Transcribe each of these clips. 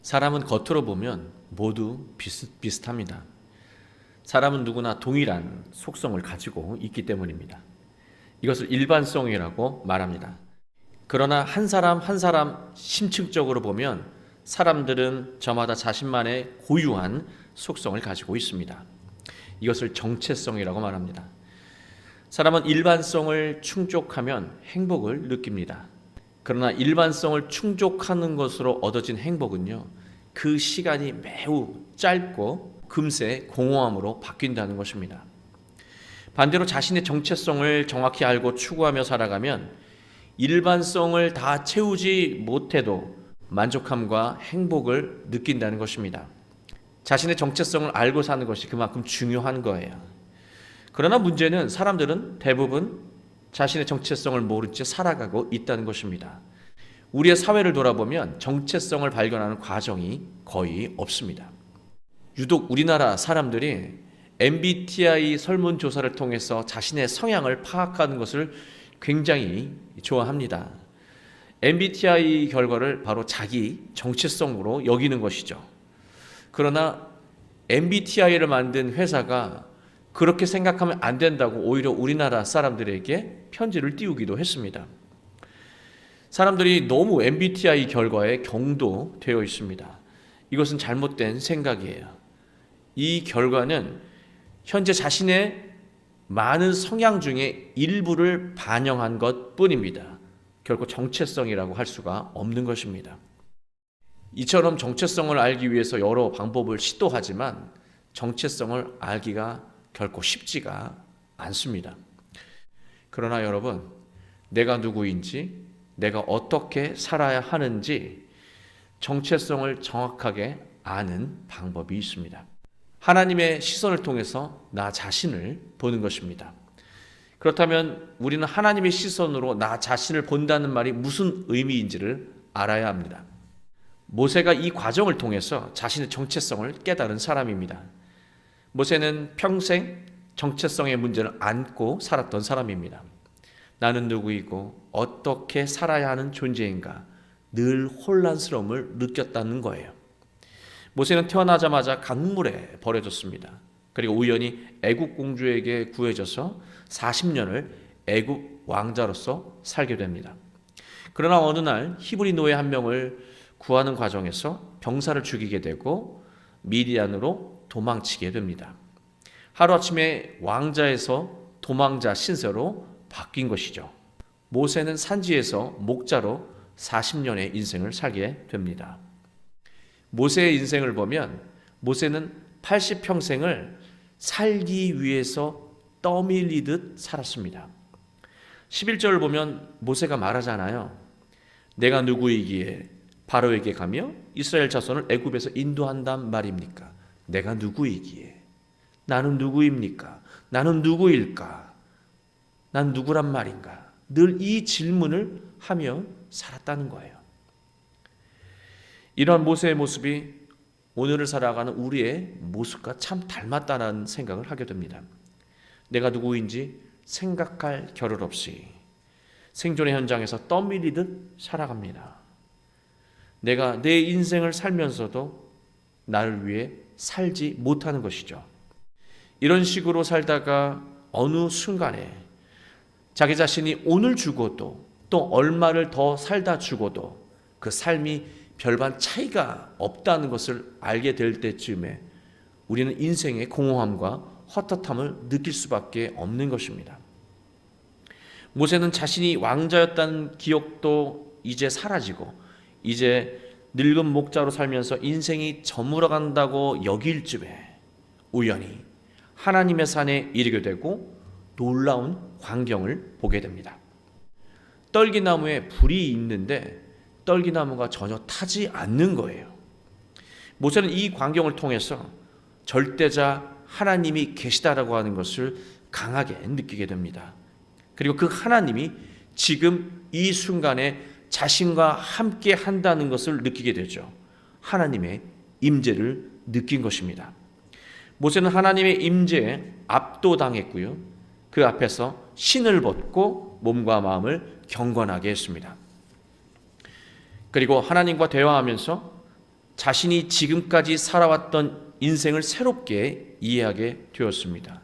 사람은 겉으로 보면 모두 비슷합니다. 사람은 누구나 동일한 속성을 가지고 있기 때문입니다. 이것을 일반성이라고 말합니다. 그러나 한 사람 한 사람 심층적으로 보면 사람들은 저마다 자신만의 고유한 속성을 가지고 있습니다. 이것을 정체성이라고 말합니다. 사람은 일반성을 충족하면 행복을 느낍니다. 그러나 일반성을 충족하는 것으로 얻어진 행복은요, 그 시간이 매우 짧고 금세 공허함으로 바뀐다는 것입니다. 반대로 자신의 정체성을 정확히 알고 추구하며 살아가면 일반성을 다 채우지 못해도 만족함과 행복을 느낀다는 것입니다. 자신의 정체성을 알고 사는 것이 그만큼 중요한 거예요. 그러나 문제는 사람들은 대부분 자신의 정체성을 모른 채 살아가고 있다는 것입니다. 우리의 사회를 돌아보면 정체성을 발견하는 과정이 거의 없습니다. 유독 우리나라 사람들이 MBTI 설문조사를 통해서 자신의 성향을 파악하는 것을 굉장히 좋아합니다. MBTI 결과를 바로 자기 정체성으로 여기는 것이죠. 그러나 MBTI를 만든 회사가 그렇게 생각하면 안 된다고 오히려 우리나라 사람들에게 편지를 띄우기도 했습니다. 사람들이 너무 MBTI 결과에 경도되어 있습니다. 이것은 잘못된 생각이에요. 이 결과는 현재 자신의 많은 성향 중에 일부를 반영한 것뿐입니다. 결코 정체성이라고 할 수가 없는 것입니다. 이처럼 정체성을 알기 위해서 여러 방법을 시도하지만 정체성을 알기가 결코 쉽지가 않습니다. 그러나 여러분, 내가 누구인지, 내가 어떻게 살아야 하는지 정체성을 정확하게 아는 방법이 있습니다. 하나님의 시선을 통해서 나 자신을 보는 것입니다. 그렇다면 우리는 하나님의 시선으로 나 자신을 본다는 말이 무슨 의미인지를 알아야 합니다. 모세가 이 과정을 통해서 자신의 정체성을 깨달은 사람입니다. 모세는 평생 정체성의 문제를 안고 살았던 사람입니다. 나는 누구이고 어떻게 살아야 하는 존재인가 늘 혼란스러움을 느꼈다는 거예요. 모세는 태어나자마자 강물에 버려졌습니다. 그리고 우연히 애굽 공주에게 구해져서 40년을 애굽 왕자로서 살게 됩니다. 그러나 어느 날 히브리 노예 한 명을 구하는 과정에서 병사를 죽이게 되고 미디안으로 도망치게 됩니다. 하루아침에 왕자에서 도망자 신세로 바뀐 것이죠. 모세는 산지에서 목자로 40년의 인생을 살게 됩니다. 모세의 인생을 보면 모세는 80평생을 살기 위해서 떠밀리듯 살았습니다. 11절을 보면 모세가 말하잖아요. 내가 누구이기에 바로에게 가며 이스라엘 자손을 애굽에서 인도한단 말입니까? 내가 누구이기에? 나는 누구입니까? 나는 누구일까? 난 누구란 말인가? 늘 이 질문을 하며 살았다는 거예요. 이러한 모세의 모습이 오늘을 살아가는 우리의 모습과 참 닮았다는 생각을 하게 됩니다. 내가 누구인지 생각할 겨를 없이 생존의 현장에서 떠밀리듯 살아갑니다. 내가 내 인생을 살면서도 나를 위해 살지 못하는 것이죠. 이런 식으로 살다가 어느 순간에 자기 자신이 오늘 죽어도 또 얼마를 더 살다 죽어도 그 삶이 별반 차이가 없다는 것을 알게 될 때쯤에 우리는 인생의 공허함과 헛헛함을 느낄 수밖에 없는 것입니다. 모세는 자신이 왕자였다는 기억도 이제 사라지고 이제 늙은 목자로 살면서 인생이 저물어간다고 여길 쯤에 우연히 하나님의 산에 이르게 되고 놀라운 광경을 보게 됩니다. 떨기나무에 불이 있는데 떨기나무가 전혀 타지 않는 거예요. 모세는 이 광경을 통해서 절대자 하나님이 계시다라고 하는 것을 강하게 느끼게 됩니다. 그리고 그 하나님이 지금 이 순간에 자신과 함께 한다는 것을 느끼게 되죠. 하나님의 임재를 느낀 것입니다. 모세는 하나님의 임재에 압도당했고요. 그 앞에서 신을 벗고 몸과 마음을 경건하게 했습니다. 그리고 하나님과 대화하면서 자신이 지금까지 살아왔던 인생을 새롭게 이해하게 되었습니다.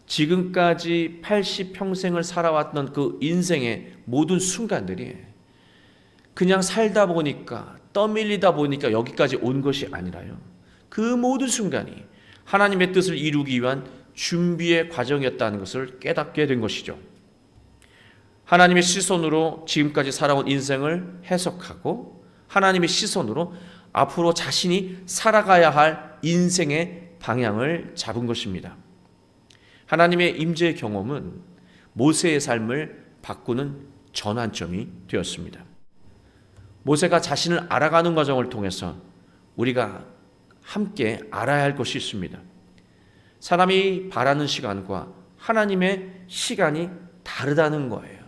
지금까지 80평생을 살아왔던 그 인생의 모든 순간들이 그냥 살다 보니까 떠밀리다 보니까 여기까지 온 것이 아니라요. 그 모든 순간이 하나님의 뜻을 이루기 위한 준비의 과정이었다는 것을 깨닫게 된 것이죠. 하나님의 시선으로 지금까지 살아온 인생을 해석하고 하나님의 시선으로 앞으로 자신이 살아가야 할 인생의 방향을 잡은 것입니다. 하나님의 임재의 경험은 모세의 삶을 바꾸는 전환점이 되었습니다. 모세가 자신을 알아가는 과정을 통해서 우리가 함께 알아야 할 것이 있습니다. 사람이 바라는 시간과 하나님의 시간이 다르다는 거예요.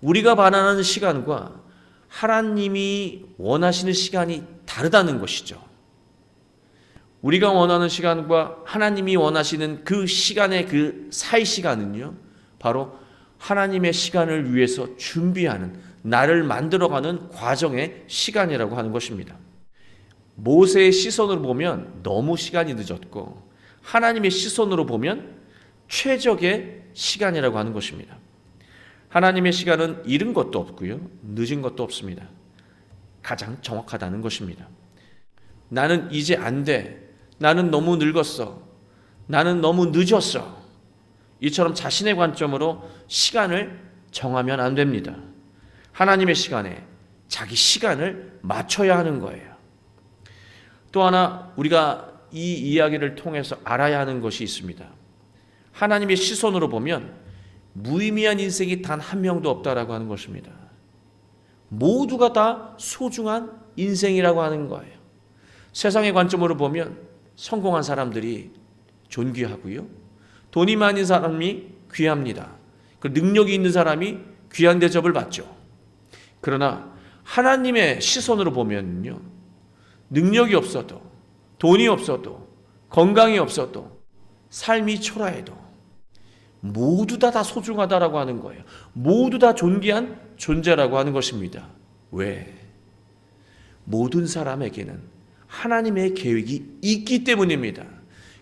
우리가 바라는 시간과 하나님이 원하시는 시간이 다르다는 것이죠. 우리가 원하는 시간과 하나님이 원하시는 그 시간의 그 사이 시간은요, 바로 하나님의 시간을 위해서 준비하는, 나를 만들어가는 과정의 시간이라고 하는 것입니다. 모세의 시선으로 보면 너무 시간이 늦었고 하나님의 시선으로 보면 최적의 시간이라고 하는 것입니다. 하나님의 시간은 이른 것도 없고요, 늦은 것도 없습니다. 가장 정확하다는 것입니다. 나는 이제 안 돼. 나는 너무 늙었어. 나는 너무 늦었어. 이처럼 자신의 관점으로 시간을 정하면 안 됩니다. 하나님의 시간에 자기 시간을 맞춰야 하는 거예요. 또 하나 우리가 이 이야기를 통해서 알아야 하는 것이 있습니다. 하나님의 시선으로 보면 무의미한 인생이 단 한 명도 없다라고 하는 것입니다. 모두가 다 소중한 인생이라고 하는 거예요. 세상의 관점으로 보면 성공한 사람들이 존귀하고요, 돈이 많은 사람이 귀합니다. 그 능력이 있는 사람이 귀한 대접을 받죠. 그러나 하나님의 시선으로 보면요, 능력이 없어도, 돈이 없어도, 건강이 없어도, 삶이 초라해도 모두 다 소중하다라고 하는 거예요. 모두 다 존귀한 존재라고 하는 것입니다. 왜? 모든 사람에게는 하나님의 계획이 있기 때문입니다.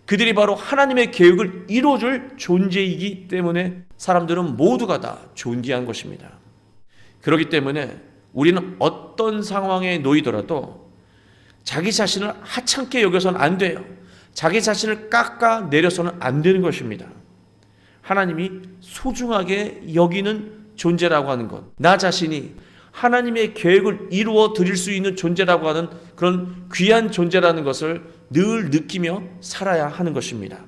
그들이 바로 하나님의 계획을 이루어줄 존재이기 때문에 사람들은 모두가 다 존귀한 것입니다. 그렇기 때문에 우리는 어떤 상황에 놓이더라도 자기 자신을 하찮게 여겨서는 안 돼요. 자기 자신을 깎아내려서는 안 되는 것입니다. 하나님이 소중하게 여기는 존재라고 하는 것, 나 자신이 하나님의 계획을 이루어 드릴 수 있는 존재라고 하는 그런 귀한 존재라는 것을 늘 느끼며 살아야 하는 것입니다.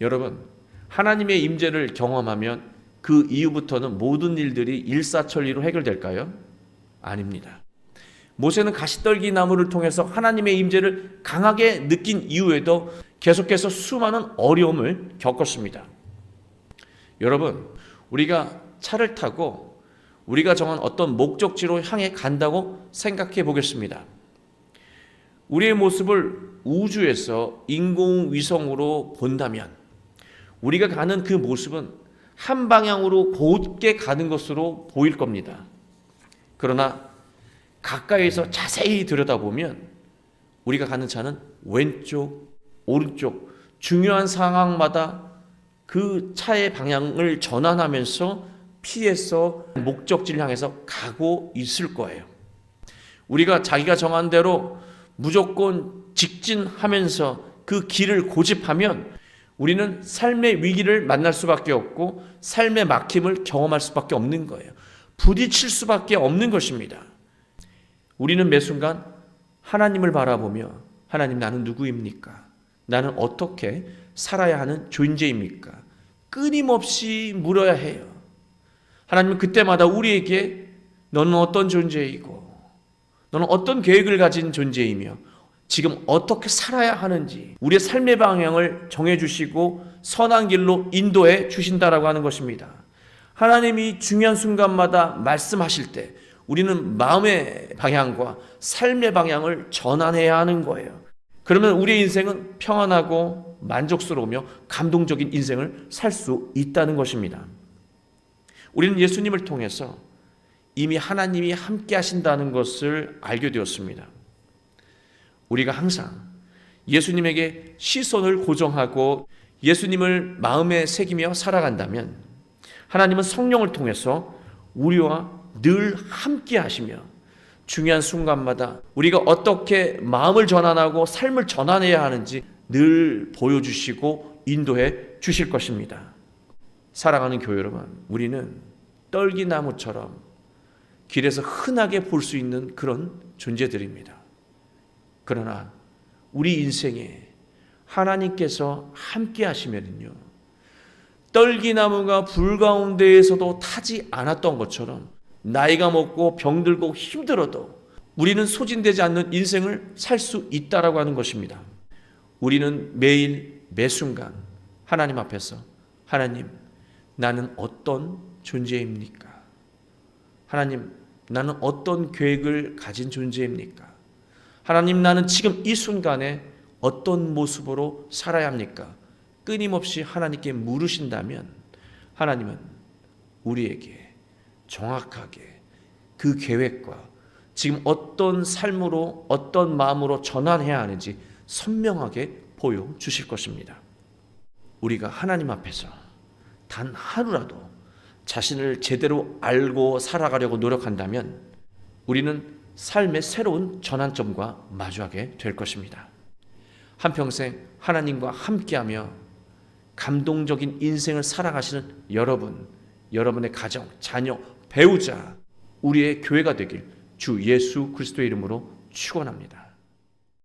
여러분, 하나님의 임재를 경험하면 그 이후부터는 모든 일들이 일사천리로 해결될까요? 아닙니다. 모세는 가시떨기 나무를 통해서 하나님의 임재를 강하게 느낀 이후에도 계속해서 수많은 어려움을 겪었습니다. 여러분, 우리가 차를 타고 우리가 정한 어떤 목적지로 향해 간다고 생각해 보겠습니다. 우리의 모습을 우주에서 인공위성으로 본다면 우리가 가는 그 모습은 한 방향으로 곧게 가는 것으로 보일 겁니다. 그러나 가까이서 자세히 들여다보면 우리가 가는 차는 왼쪽, 오른쪽 중요한 상황마다 그 차의 방향을 전환하면서 피해서 목적지를 향해서 가고 있을 거예요. 우리가 자기가 정한 대로 무조건 직진하면서 그 길을 고집하면 우리는 삶의 위기를 만날 수밖에 없고 삶의 막힘을 경험할 수밖에 없는 거예요. 부딪힐 수밖에 없는 것입니다. 우리는 매 순간 하나님을 바라보며 하나님, 나는 누구입니까? 나는 어떻게 살아야 하는 존재입니까? 끊임없이 물어야 해요. 하나님은 그때마다 우리에게 너는 어떤 존재이고 너는 어떤 계획을 가진 존재이며 지금 어떻게 살아야 하는지 우리의 삶의 방향을 정해주시고 선한 길로 인도해 주신다라고 하는 것입니다. 하나님이 중요한 순간마다 말씀하실 때 우리는 마음의 방향과 삶의 방향을 전환해야 하는 거예요. 그러면 우리의 인생은 평안하고 만족스러우며 감동적인 인생을 살 수 있다는 것입니다. 우리는 예수님을 통해서 이미 하나님이 함께 하신다는 것을 알게 되었습니다. 우리가 항상 예수님에게 시선을 고정하고 예수님을 마음에 새기며 살아간다면 하나님은 성령을 통해서 우리와 늘 함께 하시며 중요한 순간마다 우리가 어떻게 마음을 전환하고 삶을 전환해야 하는지 늘 보여주시고 인도해 주실 것입니다. 사랑하는 교회 여러분, 우리는 떨기나무처럼 길에서 흔하게 볼 수 있는 그런 존재들입니다. 그러나 우리 인생에 하나님께서 함께 하시면요, 떨기나무가 불 가운데에서도 타지 않았던 것처럼 나이가 먹고 병들고 힘들어도 우리는 소진되지 않는 인생을 살 수 있다라고 하는 것입니다. 우리는 매일 매순간 하나님 앞에서 하나님, 나는 어떤 존재입니까? 하나님, 나는 어떤 계획을 가진 존재입니까? 하나님, 나는 지금 이 순간에 어떤 모습으로 살아야 합니까? 끊임없이 하나님께 물으신다면 하나님은 우리에게 정확하게 그 계획과 지금 어떤 삶으로 어떤 마음으로 전환해야 하는지 선명하게 보여주실 것입니다. 우리가 하나님 앞에서 단 하루라도 자신을 제대로 알고 살아가려고 노력한다면 우리는 삶의 새로운 전환점과 마주하게 될 것입니다. 한평생 하나님과 함께하며 감동적인 인생을 살아가시는 여러분, 여러분의 가정, 자녀, 배우자, 우리의 교회가 되길 주 예수 그리스도의 이름으로 축원합니다.